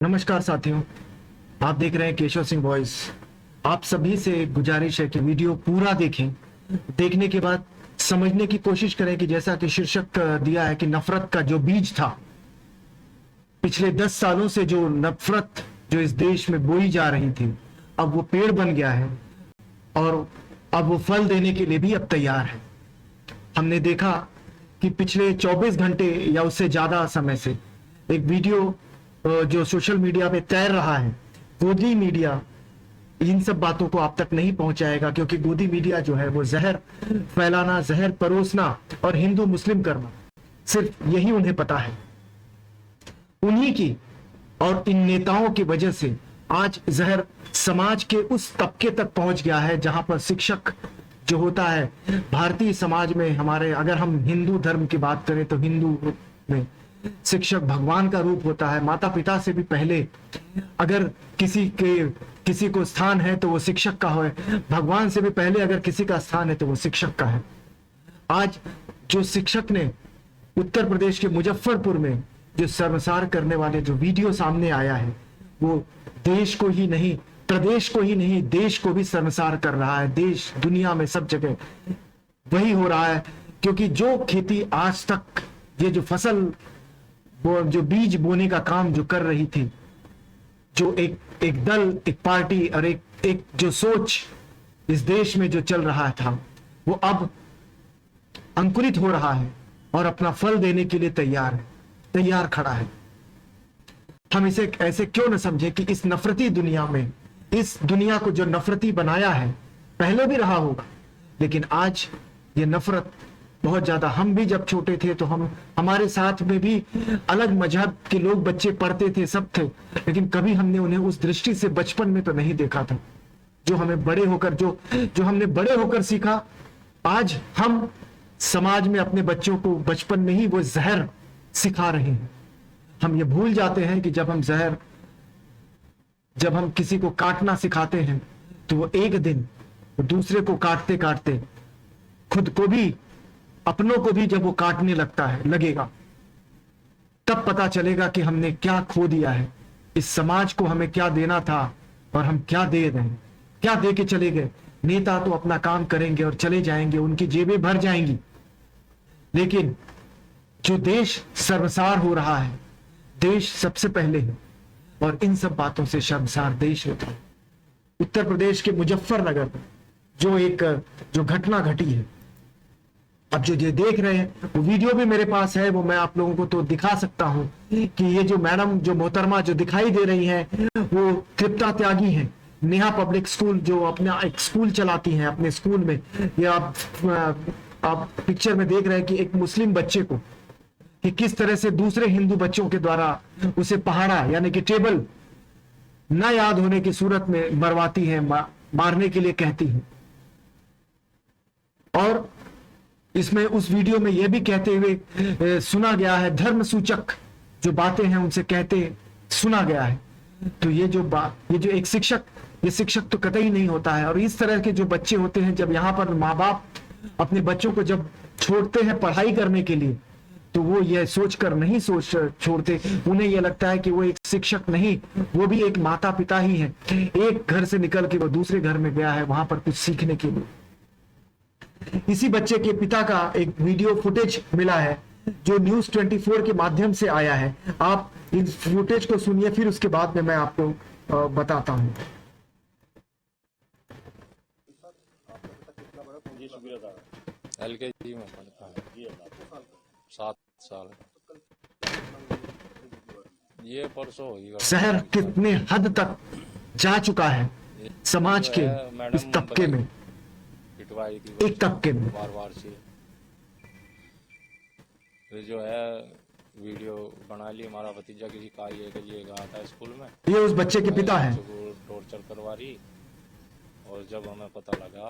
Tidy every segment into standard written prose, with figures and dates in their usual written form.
नमस्कार साथियों, आप देख रहे हैं केशव सिंह वॉइस। आप सभी से गुजारिश है कि वीडियो पूरा देखें। देखने के बाद समझने की कोशिश करें कि जैसा कि शीर्षक दिया है कि नफरत का जो बीज था, पिछले 10 सालों से जो नफरत जो इस देश में बोई जा रही थी, अब वो पेड़ बन गया है और अब वो फल देने के लिए भी अब तैयार है। हमने देखा कि पिछले 24 घंटे या उससे ज्यादा समय से एक वीडियो जो सोशल मीडिया पे तैर रहा है, गोदी मीडिया इन सब बातों को आप तक नहीं पहुंचाएगा, क्योंकि गोदी मीडिया जो है वो जहर फैलाना, जहर परोसना और हिंदू मुस्लिम करना, सिर्फ यही उन्हें पता है। उन्हीं की और इन नेताओं की वजह से आज जहर समाज के उस तबके तक पहुंच गया है जहां पर शिक्षक जो होता है भारतीय समाज में, हमारे अगर हम हिंदू धर्म की बात करें तो हिंदू में शिक्षक भगवान का रूप होता है। माता पिता से भी पहले अगर किसी को स्थान है तो वो शिक्षक का है। भगवान से भी पहले अगर किसी का स्थान है तो वो शिक्षक का है। आज जो शिक्षक ने उत्तर प्रदेश के मुजफ्फरपुर में जो शर्मसार करने वाले जो वीडियो सामने आया है, वो देश को ही नहीं, प्रदेश को ही नहीं, देश को भी शर्मसार कर रहा है। देश दुनिया में सब जगह वही हो रहा है, क्योंकि जो खेती आज तक ये जो फसल जो बीज बोने का काम जो कर रही थी, जो एक दल, एक पार्टी और एक जो सोच इस देश में जो चल रहा था, वो अब अंकुरित हो रहा है और अपना फल देने के लिए तैयार खड़ा है। हम इसे ऐसे क्यों न समझे कि इस नफरती दुनिया में, इस दुनिया को जो नफरती बनाया है, पहले भी रहा होगा, लेकिन आज ये नफरत बहुत ज्यादा। हम भी जब छोटे थे तो हमारे साथ में भी अलग मजहब के लोग, बच्चे पढ़ते थे, सब थे, लेकिन कभी हमने उन्हें उस दृष्टि से बचपन में तो नहीं देखा था जो हमें बड़े होकर जो हमने बड़े होकर सीखा। आज हम समाज में अपने बच्चों को बचपन में ही वो जहर सिखा रहे हैं। हम ये भूल जाते हैं कि जब हम किसी को काटना सिखाते हैं तो वो एक दिन दूसरे को काटते काटते खुद को भी, अपनों को भी जब वो काटने लगेगा, तब पता चलेगा कि हमने क्या खो दिया है। इस समाज को हमें क्या देना था और हम क्या दे रहे हैं, क्या दे के चले गए। नेता तो अपना काम करेंगे और चले जाएंगे, उनकी जेबें भर जाएंगी, लेकिन जो देश शर्मसार हो रहा है, देश सबसे पहले है और इन सब बातों से शर्मसार देश होता है। उत्तर प्रदेश के मुजफ्फरनगर में जो घटना घटी है, अब जो ये देख रहे हैं, वो वीडियो भी मेरे पास है, वो मैं आप लोगों को तो दिखा सकता हूं कि ये जो मैडम, जो मोहतरमा जो दिखाई दे रही हैं, वो तृप्ता त्यागी हैं, नेहा पब्लिक स्कूल, जो अपना एक स्कूल चलाती हैं। अपने स्कूल में ये आप पिक्चर में देख रहे हैं कि एक मुस्लिम बच्चे को कि किस तरह से दूसरे हिंदू बच्चों के द्वारा उसे पहाड़ा, यानी कि टेबल न याद होने की सूरत में मरवाती है, मारने के लिए कहती है। और इसमें उस वीडियो में यह भी कहते हुए सुना गया है, धर्म सूचक जो बातें हैं उनसे कहते सुना गया है। तो ये जो एक शिक्षक, ये शिक्षक तो कतई नहीं होता है। और इस तरह के जो बच्चे होते हैं, जब यहाँ पर माँ बाप अपने बच्चों को जब छोड़ते हैं पढ़ाई करने के लिए, तो वो ये सोचकर नहीं छोड़ते। उन्हें यह लगता है कि वो एक शिक्षक नहीं, वो भी एक माता पिता ही है। एक घर से निकल के वो दूसरे घर में गया है वहां पर कुछ सीखने के लिए। इसी बच्चे के पिता का एक वीडियो फुटेज मिला है जो न्यूज़ 24 के माध्यम से आया है। आप इस फुटेज को सुनिए, फिर उसके बाद में मैं आपको बताता हूं। LKG में पढ़ता है, 7 साल। ये परसों होगी। शहर कितने हद तक जा चुका है समाज के इस तबके में, एक तबके में। बार से ये जो है वीडियो बना ली, हमारा भतीजा किसी कार्य के लिए गया था स्कूल में, ये उस बच्चे के पिता हैं। टॉर्चर करवा रही, और जब हमें पता लगा,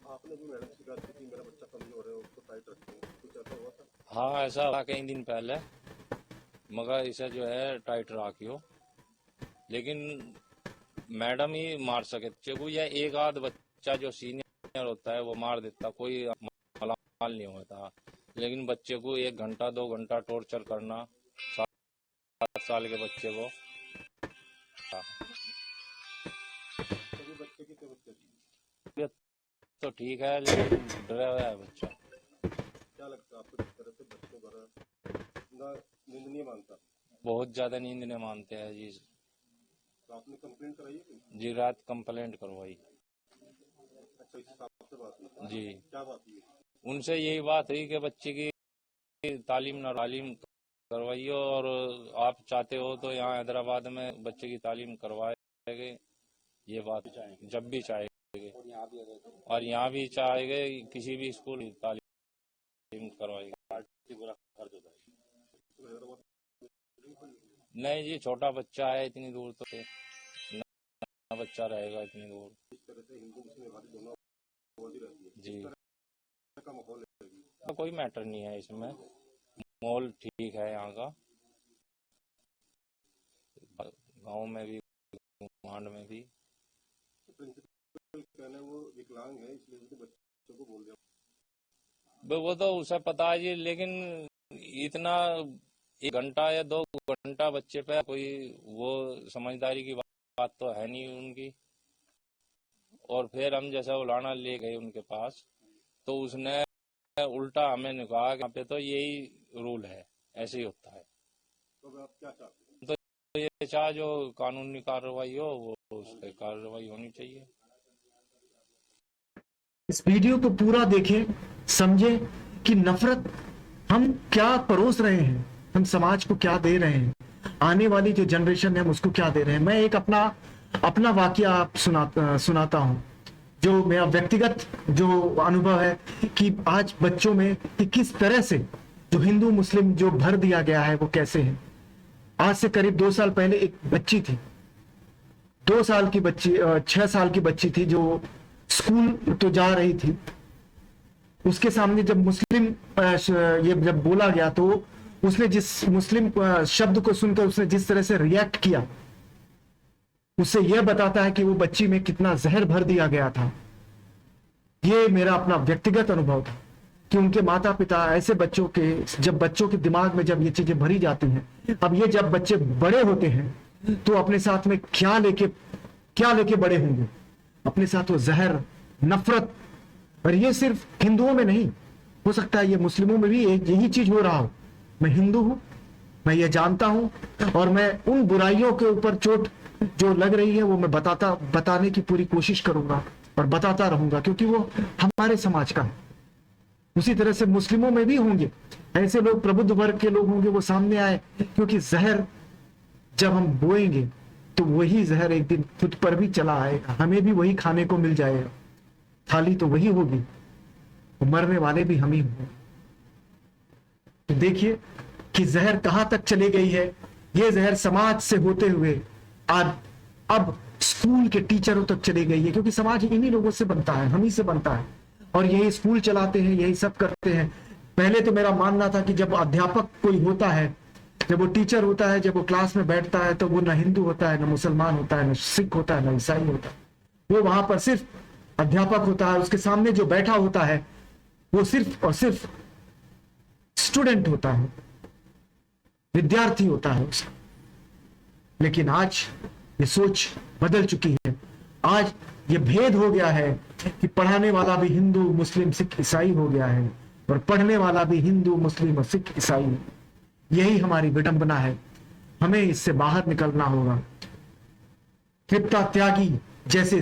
आपने भी मैडम से कहा कि मेरा बच्चा कमजोर है, उसको टाइट रखेंगे, कुछ ऐसा हुआ था? हाँ, ऐसा हुआ कई दिन पहले, मगर इसे जो है टाइट रखियो, लेकिन मैडम ही मार सके बच्चे को, या एक आध बच्चा जो सीनियर होता है वो मार देता, कोई मलाल नहीं होता। लेकिन बच्चे को 1 घंटा 2 घंटा टॉर्चर करना 7 साल के बच्चे को। तबीयत तो ठीक है लेकिन डरा हुआ है बच्चा। क्या लगता है आपको, जिस तरह से बच्चों का नींद नहीं मानता? बहुत ज्यादा नींद नहीं मानते हैं जी। तो आपने कंप्लेंट कराई है कोई? जी रात कंप्लेंट करवाई। अच्छा, इस हिसाब से बात हुई? जी क्या बात हुई? उनसे यही बात हुई कि बच्चे की तालीम करवाइए और आप चाहते हो तो यहाँ हैदराबाद में बच्चे की तालीम करवाएंगे, ये बात जब भी चाहेंगे और यहाँ भी चाहेंगे किसी भी स्कूल तालीम करवाएंगे। नहीं जी छोटा बच्चा है, इतनी दूर तो नया बच्चा रहेगा इतनी दूर। इस तरह से हिंदू मुस्लिम भाई दोनों बोल ही रहती है, जी इस तरह का माहौल है। तो कोई मैटर नहीं है इसमें, माहौल ठीक है यहाँ का, गांव में भी मांड में भी। प्रिंसिपल कहना है वो विकलांग है इसलिए उसने बच्चों को बोल दिया। वो तो उसे पता है जी, लेकिन इतना 1 घंटा या 2 घंटा बच्चे पे कोई वो समझदारी की बात तो है नहीं उनकी। और फिर हम जैसा उलाना ले गए उनके पास तो उसने उल्टा हमें कहा कि यहाँ पे तो यही रूल है, ऐसे ही होता है। तो आप क्या चाहते हैं? तो ये चाहे जो कानूनी कार्रवाई हो वो उस पर कार्रवाई होनी चाहिए। इस वीडियो को पूरा देखें, समझें कि नफरत हम क्या परोस रहे हैं, हम समाज को क्या दे रहे हैं, आने वाली जो जनरेशन है हम उसको क्या दे रहे हैं। मैं एक अपना वाकया आप सुनाता हूं, जो मेरा व्यक्तिगत जो अनुभव है कि आज बच्चों में कि किस तरह से जो हिंदू मुस्लिम जो भर दिया गया है वो कैसे है। आज से करीब 2 साल पहले एक बच्ची थी, 2 साल की बच्ची 6 साल की बच्ची थी जो स्कूल तो जा रही थी। उसके सामने जब मुस्लिम ये जब बोला गया तो उसने जिस मुस्लिम शब्द को सुनकर उसने जिस तरह से रिएक्ट किया, उससे यह बताता है कि वो बच्ची में कितना जहर भर दिया गया था। ये मेरा अपना व्यक्तिगत अनुभव था कि उनके माता पिता ऐसे बच्चों के दिमाग में जब ये चीजें भरी जाती हैं, अब ये जब बच्चे बड़े होते हैं तो अपने साथ में क्या लेके बड़े होंगे, अपने साथ वो जहर, नफरत। और ये सिर्फ हिंदुओं में नहीं, हो सकता है ये मुस्लिमों में भी यही चीज हो रहा हो। मैं हिंदू हूं, मैं ये जानता हूं और मैं उन बुराइयों के ऊपर चोट जो लग रही है वो मैं बताने की पूरी कोशिश करूंगा और बताता रहूंगा, क्योंकि वो हमारे समाज का है। उसी तरह से मुस्लिमों में भी होंगे ऐसे लोग, प्रबुद्ध वर्ग के लोग होंगे, वो सामने आए, क्योंकि जहर जब हम बोएंगे तो वही जहर एक दिन खुद पर भी चला आएगा, हमें भी वही खाने को मिल जाएगा, थाली तो वही होगी, मरने वाले भी हम ही होंगे। तो देखिए कि जहर कहां तक चली गई है। ये जहर समाज से होते हुए आज अब स्कूल के टीचरों तक चली गई है, क्योंकि समाज इन्हीं लोगों से बनता है, हम ही से बनता है, और यही स्कूल चलाते हैं, यही सब करते हैं। पहले तो मेरा मानना था कि जब अध्यापक कोई होता है, जब वो टीचर होता है, जब वो क्लास में बैठता है तो वो ना हिंदू होता है, ना मुसलमान होता है, ना सिख होता है, ना ईसाई होता है। वो वहां पर सिर्फ अध्यापक होता है, उसके सामने जो बैठा होता है वो सिर्फ और सिर्फ स्टूडेंट होता है, विद्यार्थी होता है उसका। लेकिन आज ये सोच बदल चुकी है। आज ये भेद हो गया है कि पढ़ाने वाला भी हिंदू मुस्लिम सिख ईसाई हो गया है और पढ़ने वाला भी हिंदू मुस्लिम और सिख ईसाई। यही हमारी विडंबना है, हमें इससे बाहर निकलना होगा। तृप्ता त्यागी जैसे